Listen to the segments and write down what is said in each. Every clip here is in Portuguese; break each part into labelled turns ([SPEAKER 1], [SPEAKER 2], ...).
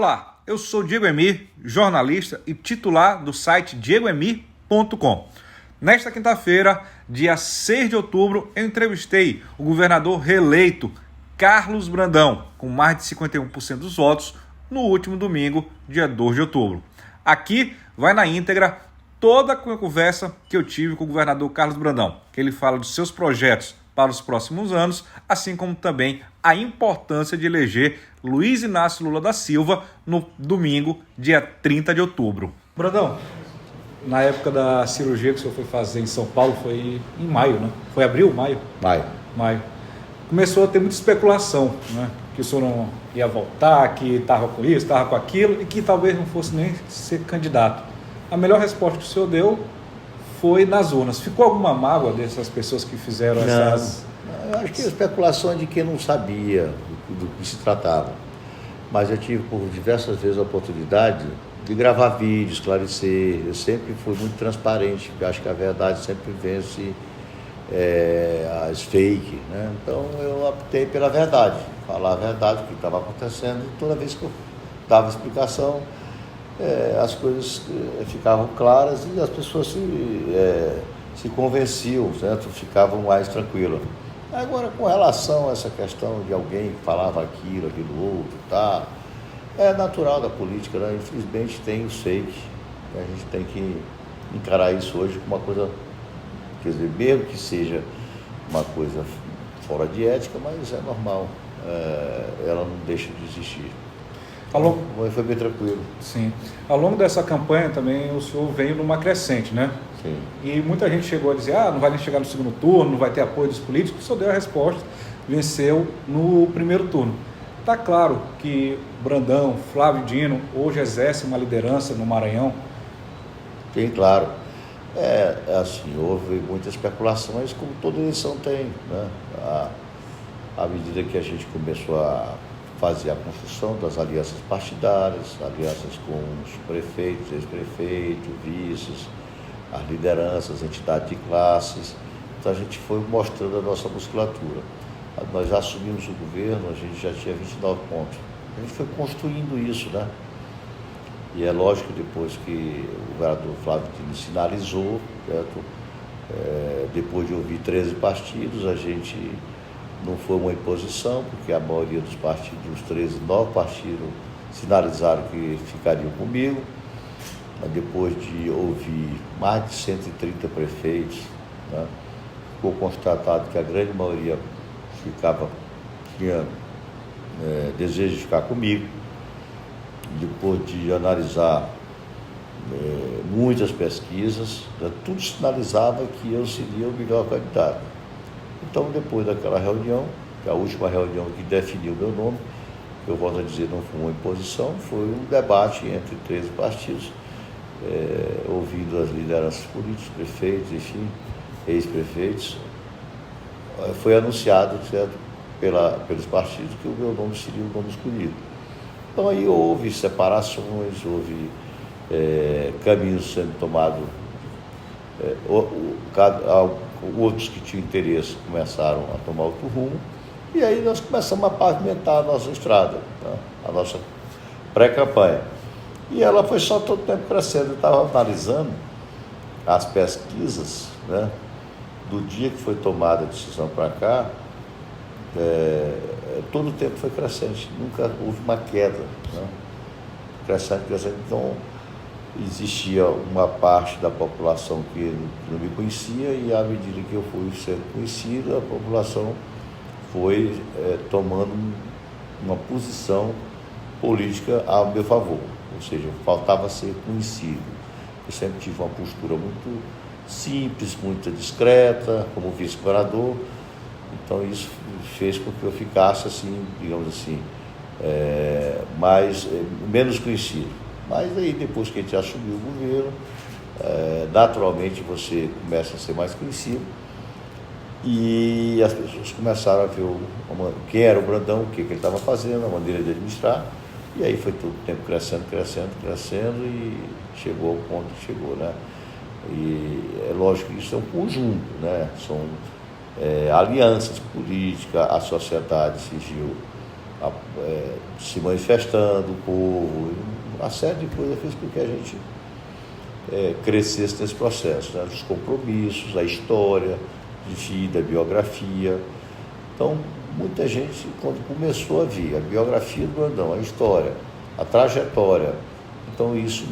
[SPEAKER 1] Olá, eu sou Diego Emir, jornalista e titular do site diegoemir.com. Nesta quinta-feira, dia 6 de outubro, eu entrevistei o governador reeleito Carlos Brandão, com mais de 51% dos votos, no último domingo, dia 2 de outubro. Aqui vai na íntegra toda a conversa que eu tive com o governador Carlos Brandão, que ele fala dos seus projetos para os próximos anos, assim como também a importância de eleger Luiz Inácio Lula da Silva no domingo, dia 30 de outubro. Brandão, na época da cirurgia que o senhor foi fazer em São Paulo, foi em maio, né? Foi abril, maio? Maio. Começou a ter muita especulação, né? Que o senhor não ia voltar, que estava com isso, estava com aquilo, e que talvez não fosse nem ser candidato. A melhor resposta que o senhor deu foi nas urnas. Ficou alguma mágoa dessas pessoas que fizeram essas...
[SPEAKER 2] Eu acho que a especulação é de quem não sabia do que se tratava. Mas eu tive por diversas vezes a oportunidade de gravar vídeo, esclarecer. Eu sempre fui muito transparente, porque acho que a verdade sempre vence as fake, né? Então eu optei pela verdade, falar a verdade, o que estava acontecendo, e toda vez que eu dava explicação, as coisas ficavam claras e as pessoas se convenciam, certo? Ficavam mais tranquilas. Agora, com relação a essa questão de alguém que falava aquilo outro, tá? É natural da política, né? Infelizmente tem o fake. A gente tem que encarar isso hoje como uma coisa, quer dizer, mesmo que seja uma coisa fora de ética, mas é normal. Ela não deixa de existir. Foi bem tranquilo.
[SPEAKER 1] Sim. Ao longo dessa campanha também o senhor veio numa crescente, né?
[SPEAKER 2] Sim.
[SPEAKER 1] E muita gente chegou a dizer, não vai nem chegar no segundo turno, não vai ter apoio dos políticos. O senhor deu a resposta, venceu no primeiro turno. Está claro que Brandão, Flávio Dino, hoje exerce uma liderança no Maranhão?
[SPEAKER 2] Sim, claro. Assim, houve muitas especulações, como toda eleição tem, né? À medida que a gente começou a fazer a construção das alianças partidárias, alianças com os prefeitos, ex-prefeitos, vices, as lideranças, entidades de classes. Então a gente foi mostrando a nossa musculatura. Nós já assumimos o governo, a gente já tinha 29 pontos. A gente foi construindo isso, né? E é lógico que depois que o governador Flávio Dino sinalizou, certo? Depois de ouvir 13 partidos, a gente não foi uma imposição, porque a maioria dos partidos, os 13, 9 partidos, sinalizaram que ficariam comigo. Mas depois de ouvir mais de 130 prefeitos, né, ficou constatado que a grande maioria tinha desejo de ficar comigo. Depois de analisar muitas pesquisas, tudo sinalizava que eu seria o melhor candidato. Então, depois daquela reunião, que é a última reunião que definiu o meu nome, eu volto a dizer, não foi uma imposição, foi um debate entre 13 partidos, ouvindo as lideranças políticas, prefeitos, enfim, ex-prefeitos. Foi anunciado, certo, pelos partidos que o meu nome seria o nome escolhido. Então, aí houve separações, houve caminhos sendo tomados, outros que tinham interesse começaram a tomar outro rumo, e aí nós começamos a pavimentar a nossa estrada, tá? A nossa pré-campanha. E ela foi só todo o tempo crescendo. Eu estava analisando as pesquisas, né? Do dia que foi tomada a decisão para cá, todo o tempo foi crescente, nunca houve uma queda, né? Crescente. Então, existia uma parte da população que não me conhecia, e à medida que eu fui sendo conhecido, a população foi tomando uma posição política a meu favor, ou seja, faltava ser conhecido. Eu sempre tive uma postura muito simples, muito discreta, como vice-governador, então isso fez com que eu ficasse assim, digamos assim, menos conhecido. Mas aí, depois que a gente assumiu o governo, naturalmente você começa a ser mais conhecido, e as pessoas começaram a ver quem era o Brandão, o que ele estava fazendo, a maneira de administrar, e aí foi todo o tempo crescendo, e chegou ao ponto que chegou, né? E é lógico que isso é um conjunto, né? São alianças políticas, a sociedade civil se manifestando, o povo, uma série de coisas fez com que a gente crescesse nesse processo, né? Os compromissos, a história de vida, a biografia. Então, muita gente, quando começou a vir a biografia do Brandão, a história, a trajetória, então isso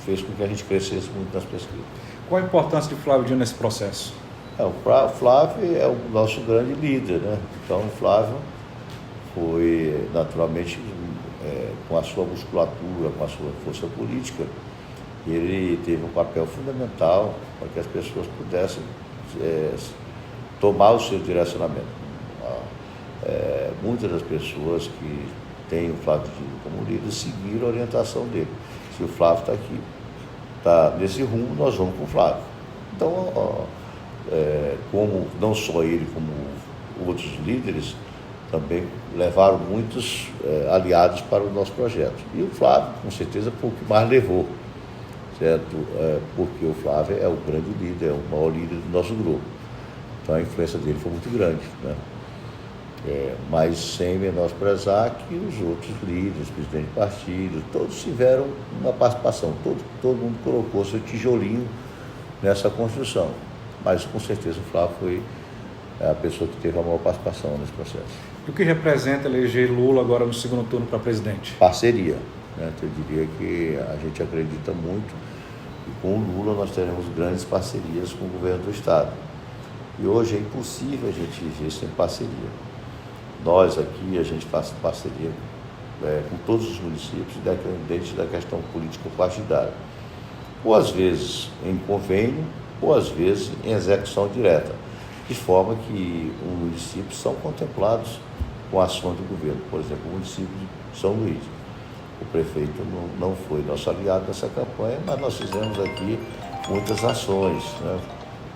[SPEAKER 2] fez com que a gente crescesse muito nas pesquisas.
[SPEAKER 1] Qual a importância de Flávio Dino nesse processo?
[SPEAKER 2] O Flávio é o nosso grande líder, né? Então, o Flávio foi, naturalmente, com a sua musculatura, com a sua força política, ele teve um papel fundamental para que as pessoas pudessem tomar o seu direcionamento. Muitas das pessoas que têm o Flávio Dino como líder seguiram a orientação dele. Se o Flávio está aqui, está nesse rumo, nós vamos com o Flávio. Então, como não só ele, como outros líderes, também levaram muitos aliados para o nosso projeto. E o Flávio, com certeza, foi o que mais levou, certo? Porque o Flávio é o grande líder, é o maior líder do nosso grupo. Então a influência dele foi muito grande, né? Mas sem menosprezar que os outros líderes, presidentes de partido, todos tiveram uma participação, todo mundo colocou seu tijolinho nessa construção. Mas com certeza o Flávio foi a pessoa que teve a maior participação nesse processo.
[SPEAKER 1] E o que representa eleger Lula agora no segundo turno para presidente?
[SPEAKER 2] Parceria, né? Eu diria que a gente acredita muito e com o Lula nós teremos grandes parcerias com o governo do Estado. E hoje é impossível a gente viver sem parceria. Nós aqui, a gente faz parceria com todos os municípios, independente da questão política partidária. Ou às vezes em convênio, ou às vezes em execução direta, de forma que os municípios são contemplados com ações do governo. Por exemplo, o município de São Luís. O prefeito não foi nosso aliado nessa campanha, mas nós fizemos aqui muitas ações, né?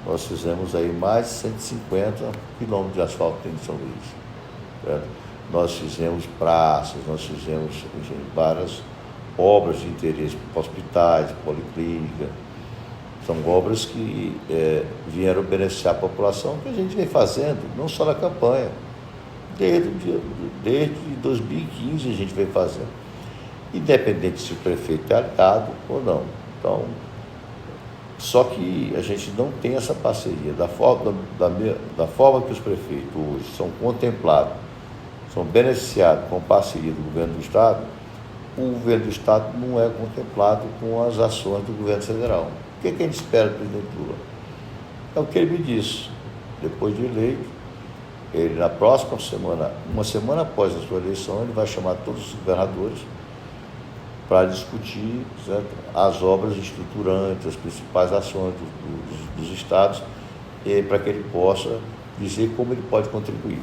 [SPEAKER 2] Nós fizemos aí mais de 150 quilômetros de asfalto dentro de São Luís. Certo? Nós fizemos praças, nós fizemos várias obras de interesse para hospitais, policlínica. São obras que vieram beneficiar a população, que a gente vem fazendo, não só na campanha. Desde 2015 a gente vem fazendo. Independente se o prefeito é aliado ou não. Então, só que a gente não tem essa parceria. Da forma que os prefeitos hoje são contemplados, são beneficiados com parceria do governo do Estado, o governo do Estado não é contemplado com as ações do governo federal. O que a gente espera do presidente Lula? É o que ele me disse. Depois de eleito, ele na próxima semana, uma semana após a sua eleição, ele vai chamar todos os governadores para discutir, certo, as obras estruturantes, as principais ações dos estados, para que ele possa dizer como ele pode contribuir.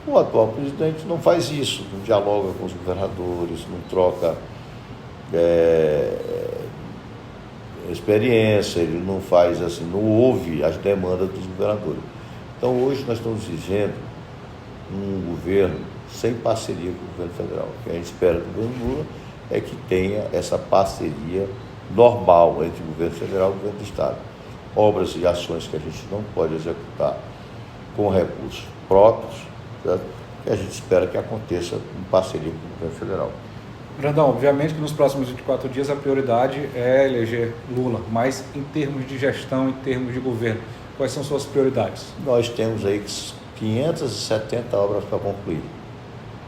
[SPEAKER 2] O atual presidente não faz isso, não dialoga com os governadores, não troca experiência, ele não faz assim, não ouve as demandas dos governadores. Então hoje nós estamos vivendo um governo sem parceria com o governo federal. O que a gente espera do governo Lula é que tenha essa parceria normal entre o governo federal e o governo do Estado. Obras e ações que a gente não pode executar com recursos próprios, certo? Que a gente espera que aconteça em parceria com o governo federal.
[SPEAKER 1] Brandão, obviamente que nos próximos 24 dias a prioridade é eleger Lula, mas em termos de gestão, em termos de governo, quais são suas prioridades?
[SPEAKER 2] Nós temos aí 570 obras para concluir.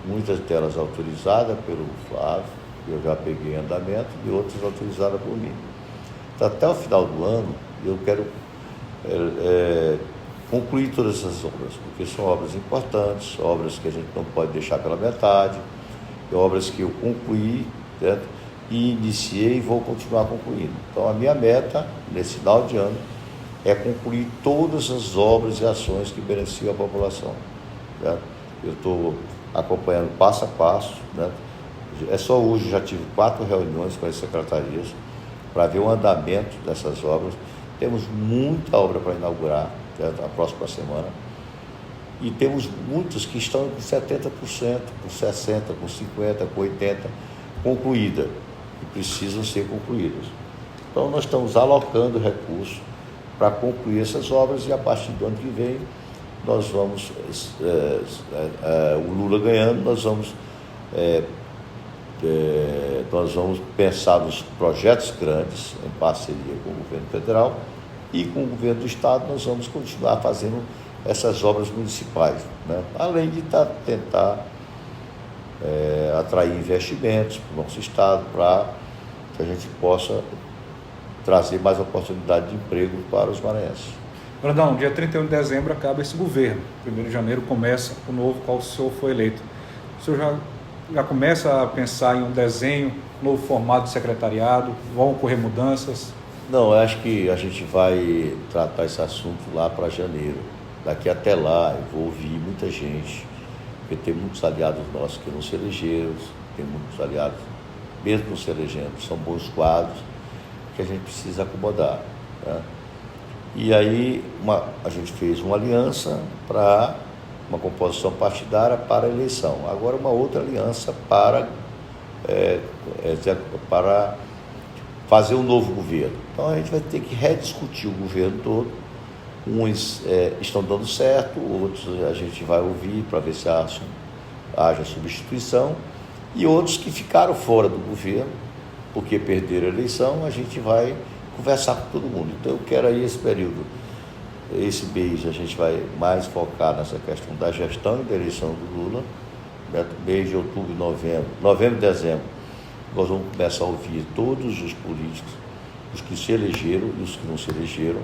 [SPEAKER 2] Muitas delas autorizadas pelo Flávio, eu já peguei em andamento, e outras autorizadas por mim. Então, até o final do ano, eu quero concluir todas essas obras, porque são obras importantes, obras que a gente não pode deixar pela metade, obras que eu concluí, certo? E iniciei e vou continuar concluindo. Então, a minha meta, nesse final de ano, é concluir todas as obras e ações que beneficiam a população, certo? Eu estou acompanhando passo a passo, né? Só hoje já tive 4 reuniões com as secretarias para ver o andamento dessas obras. Temos muita obra para inaugurar, certo? A próxima semana. E temos muitas que estão com 70%, com 60%, com 50%, com 80% concluídas, que precisam ser concluídas. Então, nós estamos alocando recursos para concluir essas obras e, a partir do ano que vem, nós vamos, o Lula ganhando, nós vamos pensar nos projetos grandes, em parceria com o governo federal, e com o governo do estado nós vamos continuar fazendo essas obras municipais, né? Além de tentar atrair investimentos para o nosso estado, para que a gente possa trazer mais oportunidade de emprego para os maranhenses.
[SPEAKER 1] Brandão, dia 31 de dezembro acaba esse governo, 1º de janeiro começa o novo, qual o senhor foi eleito. O senhor já começa a pensar em um desenho, novo formato de secretariado, vão ocorrer mudanças?
[SPEAKER 2] Não, eu acho que a gente vai tratar esse assunto lá para janeiro. Daqui até lá eu vou ouvir muita gente, porque tem muitos aliados nossos que não se elegeram, tem muitos aliados, mesmo não se elegendo, são bons quadros que a gente precisa acomodar, né? E aí a gente fez uma aliança para uma composição partidária para a eleição. Agora uma outra aliança para fazer um novo governo. Então a gente vai ter que rediscutir o governo todo. Uns estão dando certo, outros a gente vai ouvir para ver se haja substituição, e outros que ficaram fora do governo porque perderam a eleição, a gente vai conversar com todo mundo. Então eu quero aí esse período, esse mês a gente vai mais focar nessa questão da gestão e da eleição do Lula, né? Mês de outubro, novembro e dezembro, nós vamos começar a ouvir todos os políticos, os que se elegeram e os que não se elegeram,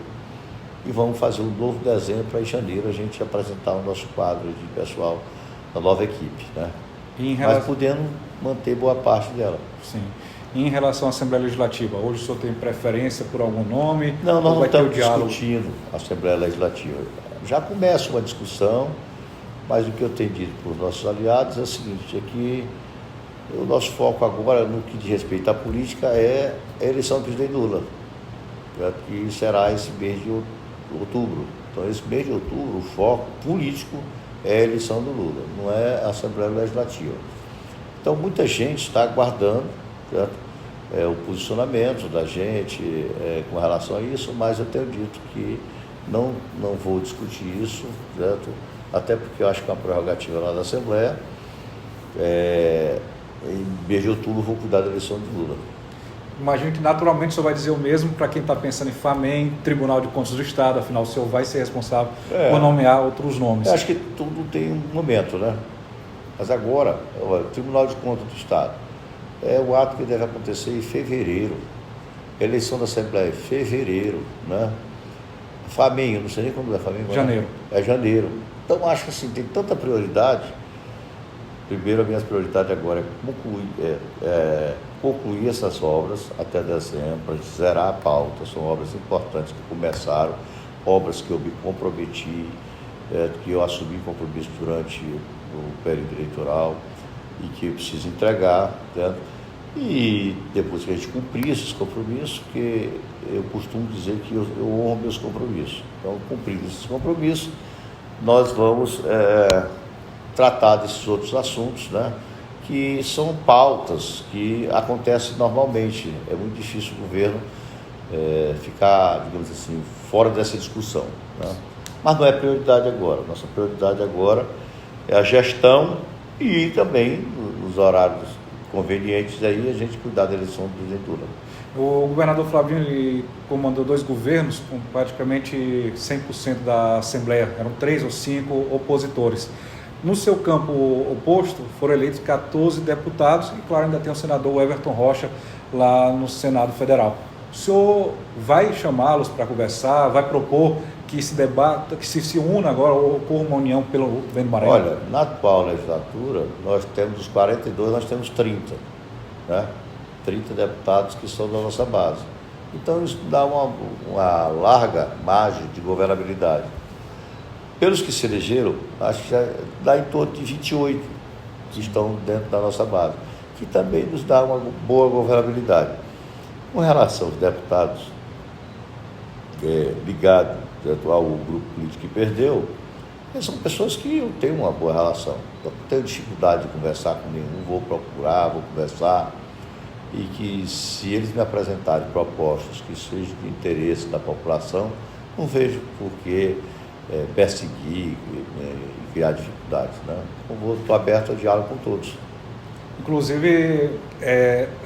[SPEAKER 2] e vamos fazer um novo desenho para em janeiro a gente apresentar o nosso quadro de pessoal da nova equipe, né? Mas podendo manter boa parte dela.
[SPEAKER 1] Sim. E em relação à Assembleia Legislativa, hoje o senhor tem preferência por algum nome?
[SPEAKER 2] Não, nós não estamos discutindo a Assembleia Legislativa. Já começa uma discussão, mas o que eu tenho dito para os nossos aliados é o seguinte, é que o nosso foco agora, no que diz respeito à política, é a eleição do presidente Lula, que será esse mês de outubro. Então, esse mês de outubro, o foco político é a eleição do Lula, não é a Assembleia Legislativa. Então, muita gente está aguardando, certo? O posicionamento da gente com relação a isso, mas eu tenho dito que não vou discutir isso, certo? Até porque eu acho que é uma prerrogativa lá da Assembleia. Em mês de outubro eu vou cuidar da eleição do Lula.
[SPEAKER 1] Imagino que naturalmente o senhor vai dizer o mesmo para quem está pensando em FAMEM, Tribunal de Contas do Estado, afinal o senhor vai ser responsável por nomear outros nomes.
[SPEAKER 2] Eu acho que tudo tem um momento, né? Mas agora, o Tribunal de Contas do Estado é o ato que deve acontecer em fevereiro. A eleição da Assembleia é em fevereiro, né? FAMEM, eu não sei nem quando é FAMEM.
[SPEAKER 1] Janeiro.
[SPEAKER 2] É janeiro. Então acho que assim, tem tanta prioridade. Primeiro, a minha prioridade agora é concluir essas obras até dezembro, para zerar a pauta. São obras importantes que começaram, obras que eu me comprometi, que eu assumi compromisso durante o período eleitoral e que eu preciso entregar, né? E depois que a gente cumprir esses compromissos, que eu costumo dizer que eu honro meus compromissos. Então, cumprindo esses compromissos, nós vamos tratar desses outros assuntos, né? Que são pautas que acontecem normalmente. É muito difícil o governo ficar, digamos assim, fora dessa discussão, né? Mas não é prioridade agora. Nossa prioridade agora é a gestão e também os horários convenientes aí a gente cuidar da eleição do presidente Lula.
[SPEAKER 1] O governador Flavinho comandou 2 governos com praticamente 100% da Assembleia, eram 3 ou 5 opositores. No seu campo oposto foram eleitos 14 deputados e, claro, ainda tem o senador Everton Rocha lá no Senado Federal. O senhor vai chamá-los para conversar, vai propor que se debata, que se una agora, ou ocorra uma união pelo governo Maranhão?
[SPEAKER 2] Olha, na atual legislatura, nós temos os 42, nós temos 30, né? 30 deputados que são da nossa base. Então, isso dá uma larga margem de governabilidade. Pelos que se elegeram, acho que já dá em torno de 28 que estão dentro da nossa base, que também nos dá uma boa governabilidade. Com relação aos deputados ligados ao grupo político que perdeu, são pessoas que eu tenho uma boa relação. Eu não tenho dificuldade de conversar com nenhum, vou procurar, vou conversar, e que se eles me apresentarem propostas que sejam de interesse da população, não vejo por que perseguir e criar dificuldades, né? Eu estou aberto ao diálogo com todos.
[SPEAKER 1] Inclusive,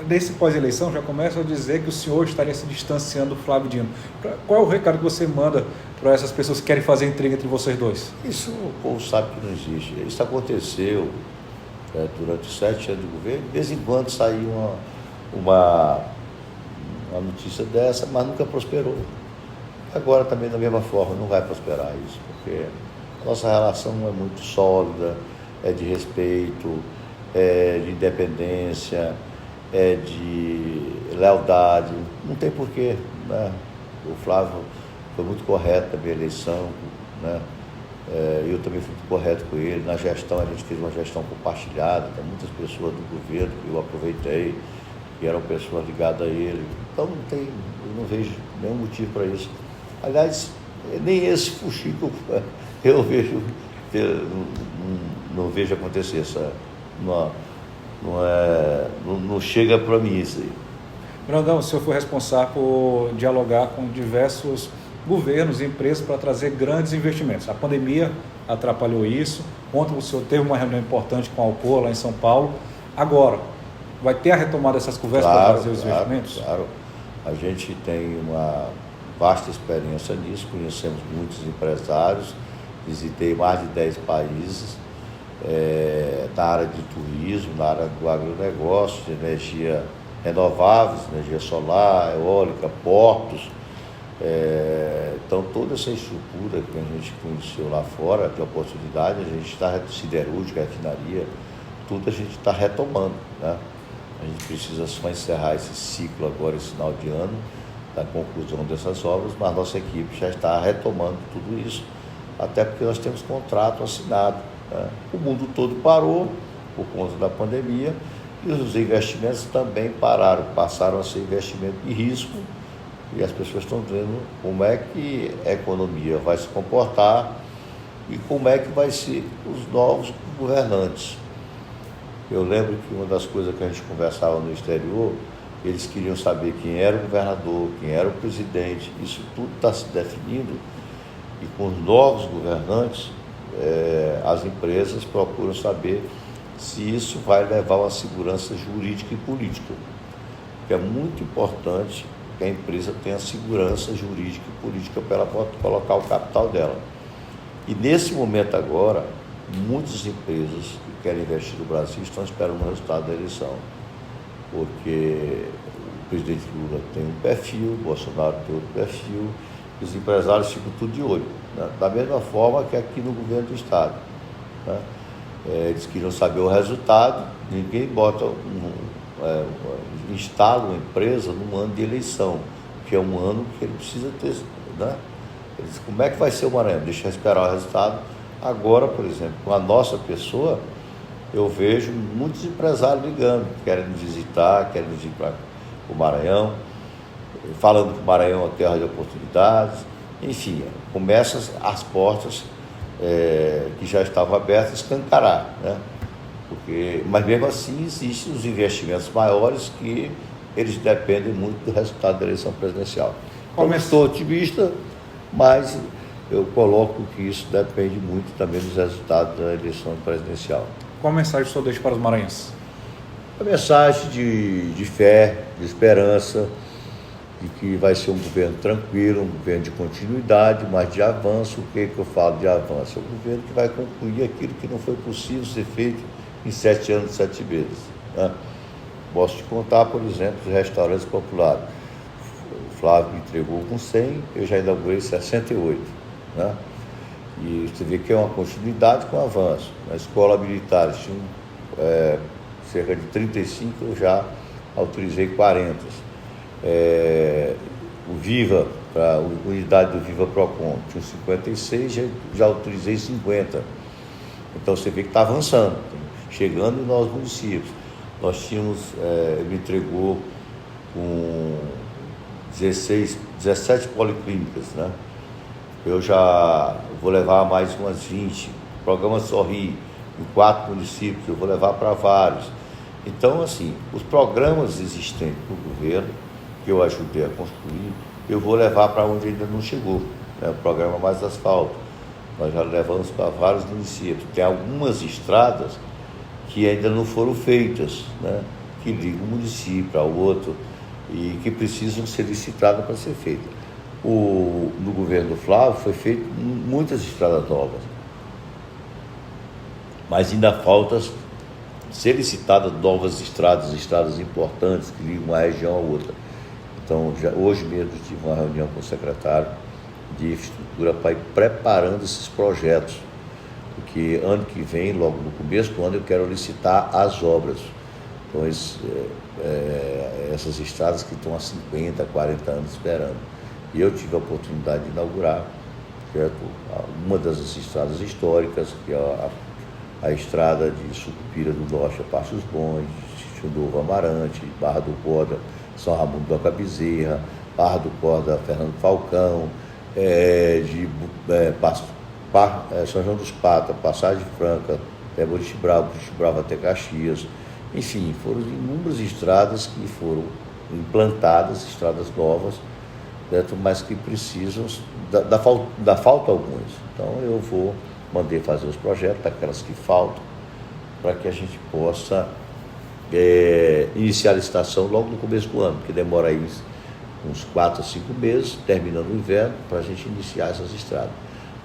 [SPEAKER 1] nesse pós-eleição já começa a dizer que o senhor estaria se distanciando do Flávio Dino. Qual é o recado que você manda para essas pessoas que querem fazer intriga entre vocês dois?
[SPEAKER 2] Isso o povo sabe que não existe. Isso aconteceu durante os 7 anos de governo. De vez em quando saiu uma notícia dessa, mas nunca prosperou. Agora também da mesma forma não vai prosperar isso, porque a nossa relação é muito sólida, é de respeito, é de independência, é de lealdade. Não tem porquê, né? O Flávio foi muito correto na minha eleição, né? Eu também fui muito correto com ele. Na gestão, a gente fez uma gestão compartilhada, tem muitas pessoas do governo que eu aproveitei, que eram pessoas ligadas a ele. Então eu não vejo nenhum motivo para isso. Aliás, nem esse fuxico eu vejo, não vejo acontecer. Não chega para mim isso aí.
[SPEAKER 1] Brandão, o senhor foi responsável por dialogar com diversos governos e empresas para trazer grandes investimentos. A pandemia atrapalhou isso. Ontem o senhor teve uma reunião importante com a Alcoa lá em São Paulo. Agora, vai ter a retomada dessas conversas para trazer os investimentos?
[SPEAKER 2] Claro. A gente tem uma vasta experiência nisso, conhecemos muitos empresários, visitei mais de 10 países, na área de turismo, na área do agronegócio, de energia renováveis, energia solar, eólica, portos. Então toda essa estrutura que a gente conheceu lá fora de oportunidade, a gente está, siderúrgica, refinaria, tudo a gente está retomando, né? A gente precisa só encerrar esse ciclo agora, esse final de ano, da conclusão dessas obras, mas nossa equipe já está retomando tudo isso, até porque nós temos contrato assinado, né? O mundo todo parou por conta da pandemia e os investimentos também passaram a ser investimento de risco, e as pessoas estão vendo como é que a economia vai se comportar e como é que vai ser os novos governantes. Eu lembro que uma das coisas que a gente conversava no exterior, eles queriam saber quem era o governador, quem era o presidente. Isso tudo está se definindo, e com os novos governantes, as empresas procuram saber se isso vai levar a uma segurança jurídica e política. Porque é muito importante que a empresa tenha segurança jurídica e política para ela colocar o capital dela. E nesse momento agora, muitas empresas que querem investir no Brasil estão esperando o resultado da eleição, porque o presidente Lula tem um perfil, o Bolsonaro tem outro perfil, e os empresários ficam tudo de olho, né? Da mesma forma que aqui no governo do Estado, né? Eles queriam saber o resultado, ninguém instala uma empresa num ano de eleição, que é um ano que ele precisa ter, né? Como é que vai ser o Maranhão? Deixa eu esperar o resultado. Agora, por exemplo, com a nossa pessoa, eu vejo muitos empresários ligando, querem nos visitar, querem nos ir para o Maranhão, falando que o Maranhão é uma terra de oportunidades. Enfim, começam as portas que já estavam abertas a escancarar, né? Mas mesmo assim existem os investimentos maiores que eles dependem muito do resultado da eleição presidencial. Então, estou otimista, mas eu coloco que isso depende muito também dos resultados da eleição presidencial.
[SPEAKER 1] Qual a mensagem o senhor deixa para os maranhenses?
[SPEAKER 2] A mensagem de fé, de esperança, de que vai ser um governo tranquilo, um governo de continuidade, mas de avanço. O que eu falo de avanço? É um governo que vai concluir aquilo que não foi possível ser feito em 7 anos, 7 meses, né? Posso te contar, por exemplo, os restaurantes populares. O Flávio me entregou com 100, eu já inaugurei 68, né? E você vê que é uma continuidade com avanço. Na escola militar tinha cerca de 35, eu já autorizei 40. O Viva, para a unidade do Viva Procon, tinha 56, já autorizei 50. Então você vê que está avançando, chegando em novos municípios. Nós tínhamos, ele me entregou com 17 policlínicas, né? Eu já vou levar mais umas 20. O programa Sorri, em 4 municípios, eu vou levar para vários. Então, assim, os programas existentes do governo, que eu ajudei a construir, eu vou levar para onde ainda não chegou, né? O programa Mais Asfalto. Nós já levamos para vários municípios. Tem algumas estradas que ainda não foram feitas, né? Que ligam um município ao outro e que precisam ser licitadas para ser feitas. No governo do Flávio foi feito muitas estradas novas, mas ainda falta ser licitadas novas estradas importantes que ligam uma região a outra. Então, hoje mesmo tive uma reunião com o secretário de infraestrutura para ir preparando esses projetos, porque ano que vem, logo no começo do ano, eu quero licitar as obras. Então, essas estradas que estão há 50, 40 anos esperando. E eu tive a oportunidade de inaugurar, certo? Uma das estradas históricas, que é a estrada de Sucupira do Norte a Passos Bons, Sítio Novo Amarante, Barra do Corda, São Raimundo da Bezerra, Barra do Corda, Fernando Falcão, São João dos Patas, Passagem Franca, Buriti Bravo até Caxias. Enfim, foram inúmeras estradas que foram implantadas, estradas novas, certo? Mas que precisam, da falta algumas. Então eu vou mandar fazer os projetos daquelas que faltam, para que a gente possa iniciar a licitação logo no começo do ano, porque demora aí uns 4 a 5 meses, terminando o inverno, para a gente iniciar essas estradas.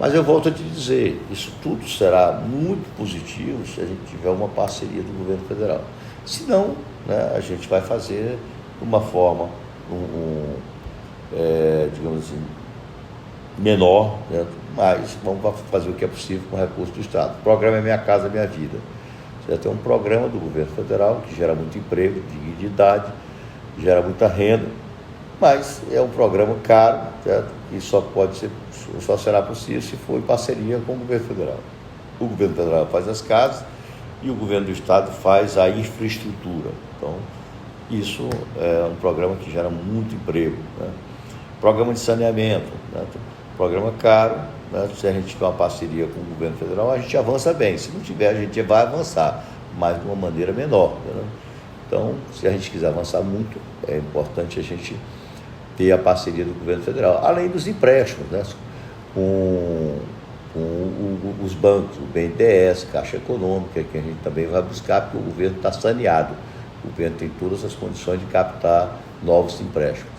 [SPEAKER 2] Mas eu volto a te dizer, isso tudo será muito positivo se a gente tiver uma parceria do governo federal. Se não, né, a gente vai fazer de uma forma, digamos assim, menor, né, mas vamos fazer o que é possível com o recurso do Estado. O programa é Minha Casa Minha Vida. Certo? É um programa do governo federal que gera muito emprego, dignidade, gera muita renda, mas é um programa caro, certo? E só será possível se for em parceria com o governo federal. O governo federal faz as casas e o governo do estado faz a infraestrutura. Então, isso é um programa que gera muito emprego, né? Programa de saneamento, né? Programa caro, né? Se a gente tiver uma parceria com o governo federal, a gente avança bem. Se não tiver, a gente vai avançar, mas de uma maneira menor, né? Então, se a gente quiser avançar muito, é importante a gente ter a parceria do governo federal, além dos empréstimos, né? Com os bancos, o BNDES, Caixa Econômica, que a gente também vai buscar, porque o governo está saneado. O governo tem todas as condições de captar novos empréstimos.